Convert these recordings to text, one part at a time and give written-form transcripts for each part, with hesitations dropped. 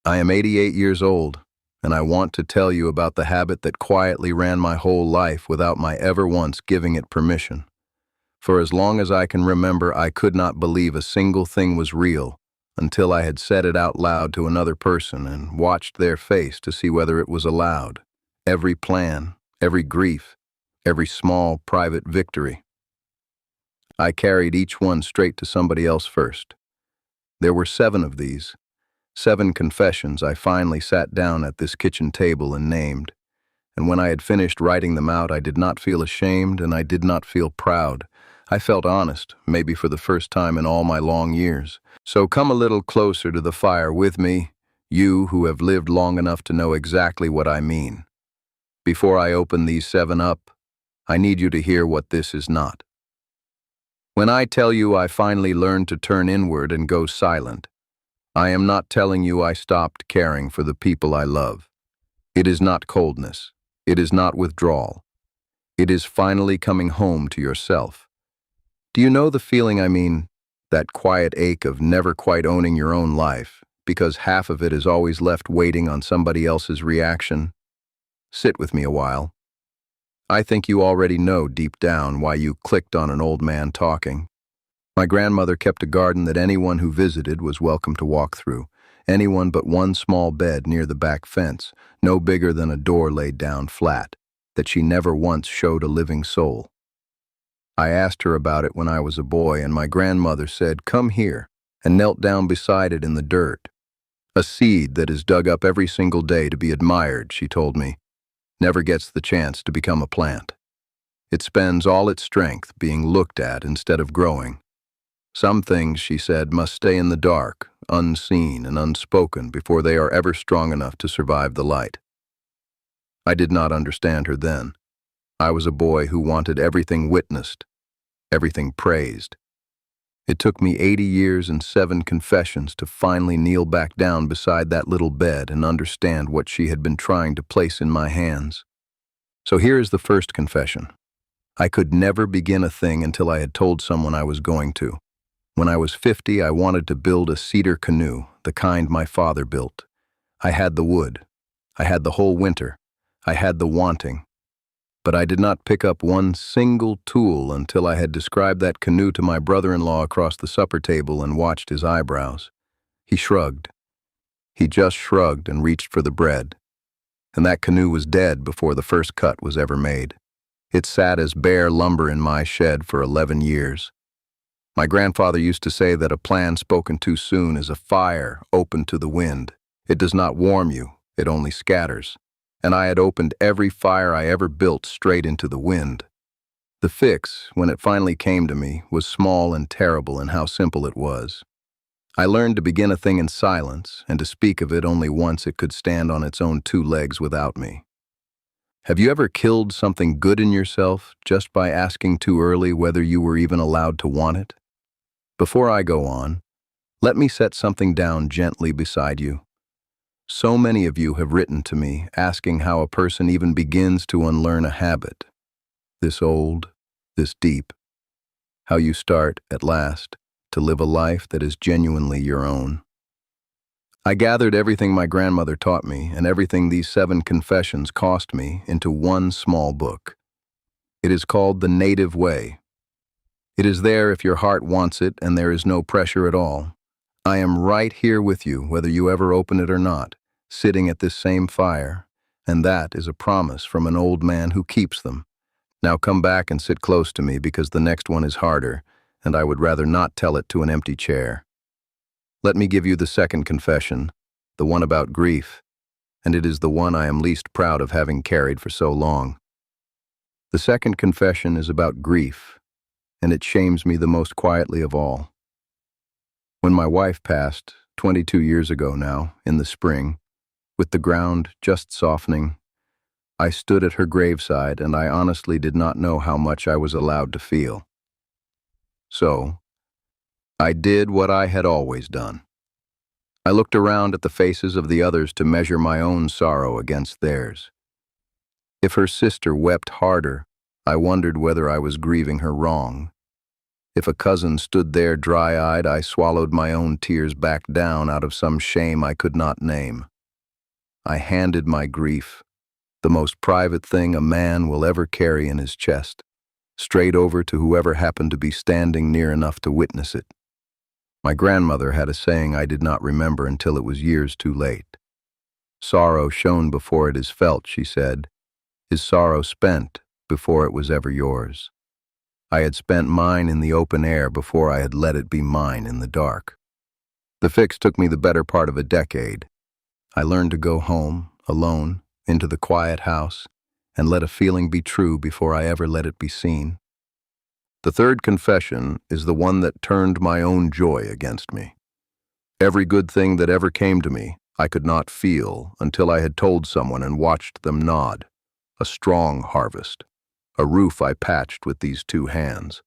I am 88 years old, and I want to tell you about the habit that quietly ran my whole life without my ever once giving it permission. For as long as I can remember, I could not believe a single thing was real until I had said it out loud to another person and watched their face to see whether it was allowed. Every plan, every grief, every small private victory. I carried each one straight to somebody else first. There were 7 of these. 7 confessions I finally sat down at this kitchen table and named. And when I had finished writing them out, I did not feel ashamed and I did not feel proud. I felt honest, maybe for the first time in all my long years. So come a little closer to the fire with me, you who have lived long enough to know exactly what I mean. Before I open these 7 up, I need you to hear what this is not. When I tell you I finally learned to turn inward and go silent, I am not telling you I stopped caring for the people I love. It is not coldness. It is not withdrawal. It is finally coming home to yourself. Do you know the feeling I mean? That quiet ache of never quite owning your own life, because half of it is always left waiting on somebody else's reaction? Sit with me a while. I think you already know deep down why you clicked on an old man talking. My grandmother kept a garden that anyone who visited was welcome to walk through. Anyone but one small bed near the back fence, no bigger than a door laid down flat, that she never once showed a living soul. I asked her about it when I was a boy, and my grandmother said, "Come here," and knelt down beside it in the dirt. A seed that is dug up every single day to be admired, she told me, never gets the chance to become a plant. It spends all its strength being looked at instead of growing. Some things, she said, must stay in the dark, unseen and unspoken before they are ever strong enough to survive the light. I did not understand her then. I was a boy who wanted everything witnessed, everything praised. It took me 80 years and 7 confessions to finally kneel back down beside that little bed and understand what she had been trying to place in my hands. So here is the first confession. I could never begin a thing until I had told someone I was going to. When I was 50, I wanted to build a cedar canoe, the kind my father built. I had the wood. I had the whole winter. I had the wanting. But I did not pick up one single tool until I had described that canoe to my brother-in-law across the supper table and watched his eyebrows. He shrugged. He just shrugged and reached for the bread. And that canoe was dead before the first cut was ever made. It sat as bare lumber in my shed for 11 years. My grandfather used to say that a plan spoken too soon is a fire open to the wind. It does not warm you, it only scatters. And I had opened every fire I ever built straight into the wind. The fix, when it finally came to me, was small and terrible in how simple it was. I learned to begin a thing in silence and to speak of it only once it could stand on its own 2 legs without me. Have you ever killed something good in yourself just by asking too early whether you were even allowed to want it? Before I go on, let me set something down gently beside you. So many of you have written to me asking how a person even begins to unlearn a habit, this old, this deep, how you start, at last, to live a life that is genuinely your own. I gathered everything my grandmother taught me and everything these 7 confessions cost me into one small book. It is called The Native Way. It is there if your heart wants it and there is no pressure at all. I am right here with you whether you ever open it or not, sitting at this same fire, and that is a promise from an old man who keeps them. Now come back and sit close to me because the next one is harder, and I would rather not tell it to an empty chair. Let me give you the second confession, the one about grief, and it is the one I am least proud of having carried for so long. The second confession is about grief, and it shames me the most quietly of all. When my wife passed, 22 years ago now, in the spring, with the ground just softening, I stood at her graveside and I honestly did not know how much I was allowed to feel. So, I did what I had always done. I looked around at the faces of the others to measure my own sorrow against theirs. If her sister wept harder, I wondered whether I was grieving her wrong. If a cousin stood there dry-eyed, I swallowed my own tears back down out of some shame I could not name. I handed my grief, the most private thing a man will ever carry in his chest, straight over to whoever happened to be standing near enough to witness it. My grandmother had a saying I did not remember until it was years too late. Sorrow shown before it is felt, she said, is sorrow spent before it was ever yours. I had spent mine in the open air before I had let it be mine in the dark. The fix took me the better part of a decade. I learned to go home, alone, into the quiet house, and let a feeling be true before I ever let it be seen. The third confession is the one that turned my own joy against me. Every good thing that ever came to me, I could not feel until I had told someone and watched them nod. A strong harvest. A roof I patched with these two hands.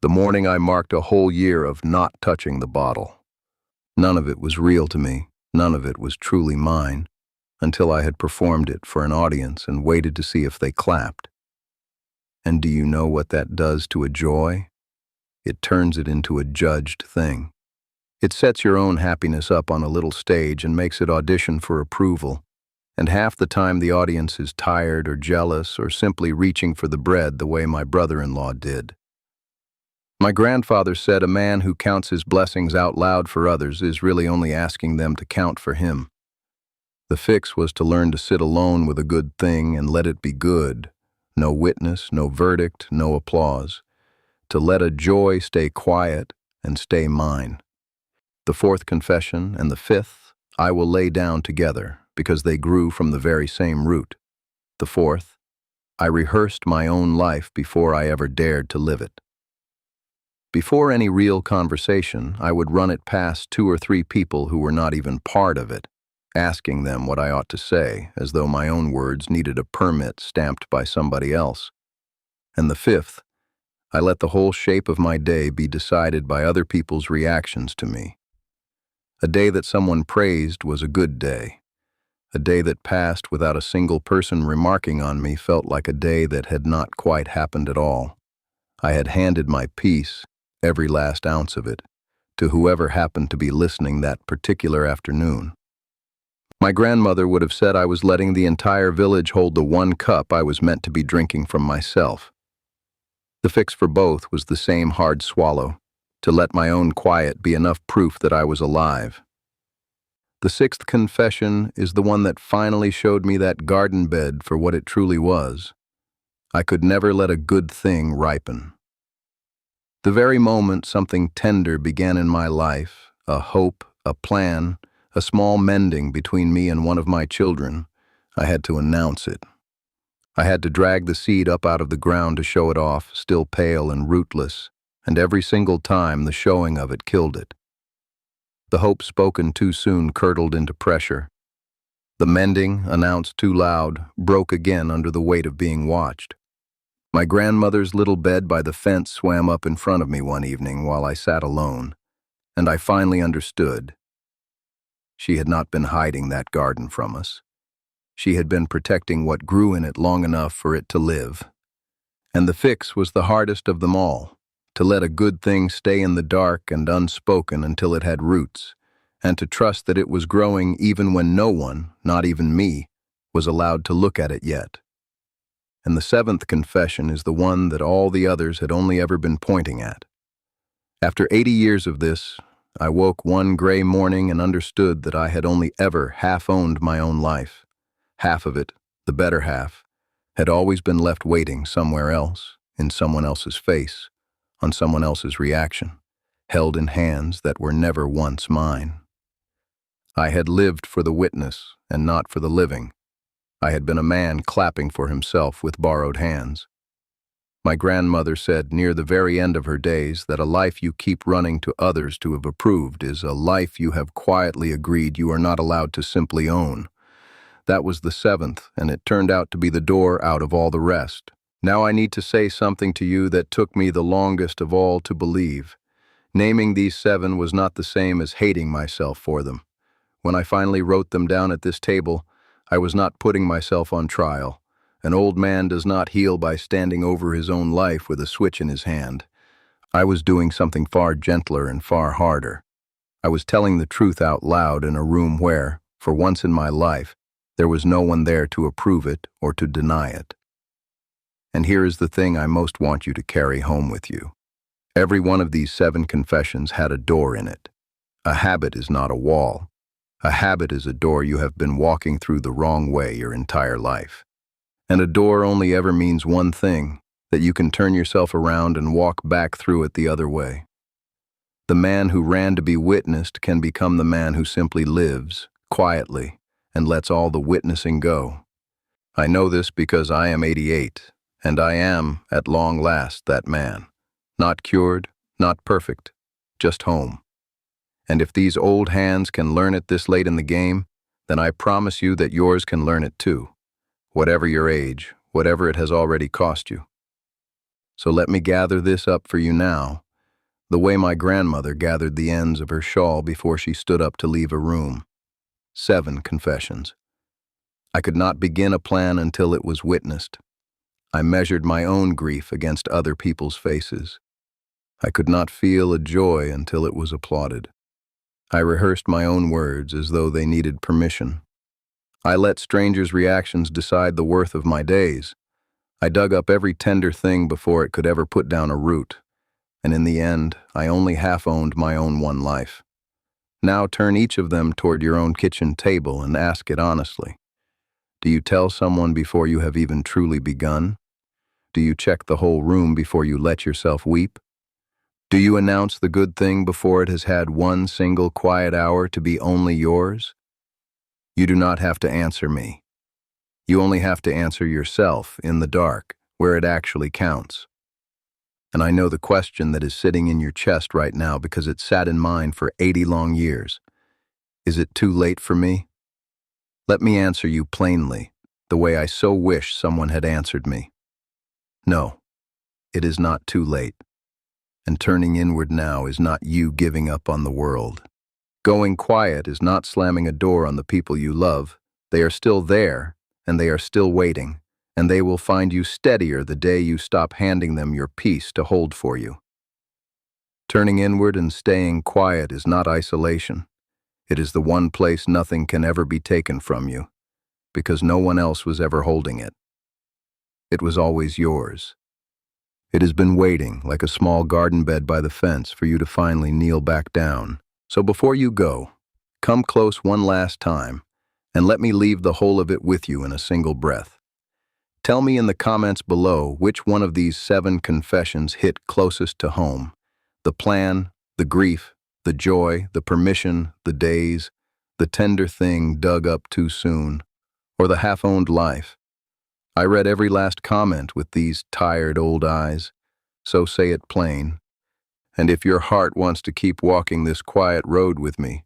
The morning I marked a whole year of not touching the bottle. None of it was real to me, none of it was truly mine, until I had performed it for an audience and waited to see if they clapped. And do you know what that does to a joy? It turns it into a judged thing. It sets your own happiness up on a little stage and makes it audition for approval. And half the time the audience is tired or jealous or simply reaching for the bread the way my brother-in-law did. My grandfather said a man who counts his blessings out loud for others is really only asking them to count for him. The fix was to learn to sit alone with a good thing and let it be good. No witness, no verdict, no applause. To let a joy stay quiet and stay mine. The fourth confession and the fifth I will lay down together, because they grew from the very same root. The fourth, I rehearsed my own life before I ever dared to live it. Before any real conversation, I would run it past 2 or 3 people who were not even part of it, asking them what I ought to say, as though my own words needed a permit stamped by somebody else. And the fifth, I let the whole shape of my day be decided by other people's reactions to me. A day that someone praised was a good day. A day that passed without a single person remarking on me felt like a day that had not quite happened at all. I had handed my piece, every last ounce of it, to whoever happened to be listening that particular afternoon. My grandmother would have said I was letting the entire village hold the one cup I was meant to be drinking from myself. The fix for both was the same hard swallow, to let my own quiet be enough proof that I was alive. The sixth confession is the one that finally showed me that garden bed for what it truly was. I could never let a good thing ripen. The very moment something tender began in my life, a hope, a plan, a small mending between me and one of my children, I had to announce it. I had to drag the seed up out of the ground to show it off, still pale and rootless, and every single time the showing of it killed it. The hope spoken too soon curdled into pressure. The mending, announced too loud, broke again under the weight of being watched. My grandmother's little bed by the fence swam up in front of me one evening while I sat alone, and I finally understood. She had not been hiding that garden from us. She had been protecting what grew in it long enough for it to live. And the fix was the hardest of them all. To let a good thing stay in the dark and unspoken until it had roots, and to trust that it was growing even when no one, not even me, was allowed to look at it yet. And the seventh confession is the one that all the others had only ever been pointing at. After 80 years of this, I woke one gray morning and understood that I had only ever half-owned my own life. Half of it, the better half, had always been left waiting somewhere else, in someone else's face, on someone else's reaction, held in hands that were never once mine. I had lived for the witness and not for the living. I had been a man clapping for himself with borrowed hands. My grandmother said near the very end of her days that a life you keep running to others to have approved is a life you have quietly agreed you are not allowed to simply own. That was the seventh, and it turned out to be the door out of all the rest. Now I need to say something to you that took me the longest of all to believe. Naming these 7 was not the same as hating myself for them. When I finally wrote them down at this table, I was not putting myself on trial. An old man does not heal by standing over his own life with a switch in his hand. I was doing something far gentler and far harder. I was telling the truth out loud in a room where, for once in my life, there was no one there to approve it or to deny it. And here is the thing I most want you to carry home with you. Every one of these 7 confessions had a door in it. A habit is not a wall. A habit is a door you have been walking through the wrong way your entire life. And a door only ever means one thing, that you can turn yourself around and walk back through it the other way. The man who ran to be witnessed can become the man who simply lives, quietly, and lets all the witnessing go. I know this because I am 88, and I am, at long last, that man. Not cured, not perfect, just home. And if these old hands can learn it this late in the game, then I promise you that yours can learn it too, whatever your age, whatever it has already cost you. So let me gather this up for you now, the way my grandmother gathered the ends of her shawl before she stood up to leave a room. 7 confessions. I could not begin a plan until it was witnessed. I measured my own grief against other people's faces. I could not feel a joy until it was applauded. I rehearsed my own words as though they needed permission. I let strangers' reactions decide the worth of my days. I dug up every tender thing before it could ever put down a root. And in the end, I only half owned my own one life. Now turn each of them toward your own kitchen table and ask it honestly. Do you tell someone before you have even truly begun? Do you check the whole room before you let yourself weep? Do you announce the good thing before it has had one single quiet hour to be only yours? You do not have to answer me. You only have to answer yourself in the dark, where it actually counts. And I know the question that is sitting in your chest right now because it sat in mine for 80 long years. Is it too late for me? Let me answer you plainly, the way I so wish someone had answered me. No, it is not too late. And turning inward now is not you giving up on the world. Going quiet is not slamming a door on the people you love. They are still there, and they are still waiting, and they will find you steadier the day you stop handing them your peace to hold for you. Turning inward and staying quiet is not isolation. It is the one place nothing can ever be taken from you, because no one else was ever holding it. It was always yours. It has been waiting, like a small garden bed by the fence, for you to finally kneel back down. So before you go, come close one last time, and let me leave the whole of it with you in a single breath. Tell me in the comments below which one of these 7 confessions hit closest to home. The plan, the grief, the joy, the permission, the days, the tender thing dug up too soon, or the half-owned life. I read every last comment with these tired old eyes, so say it plain. And if your heart wants to keep walking this quiet road with me,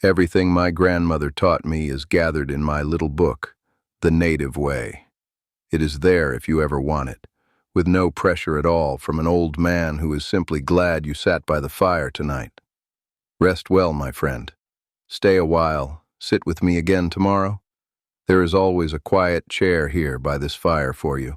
everything my grandmother taught me is gathered in my little book, The Native Way. It is there if you ever want it, with no pressure at all from an old man who is simply glad you sat by the fire tonight. Rest well, my friend. Stay a while. Sit with me again tomorrow. There is always a quiet chair here by this fire for you.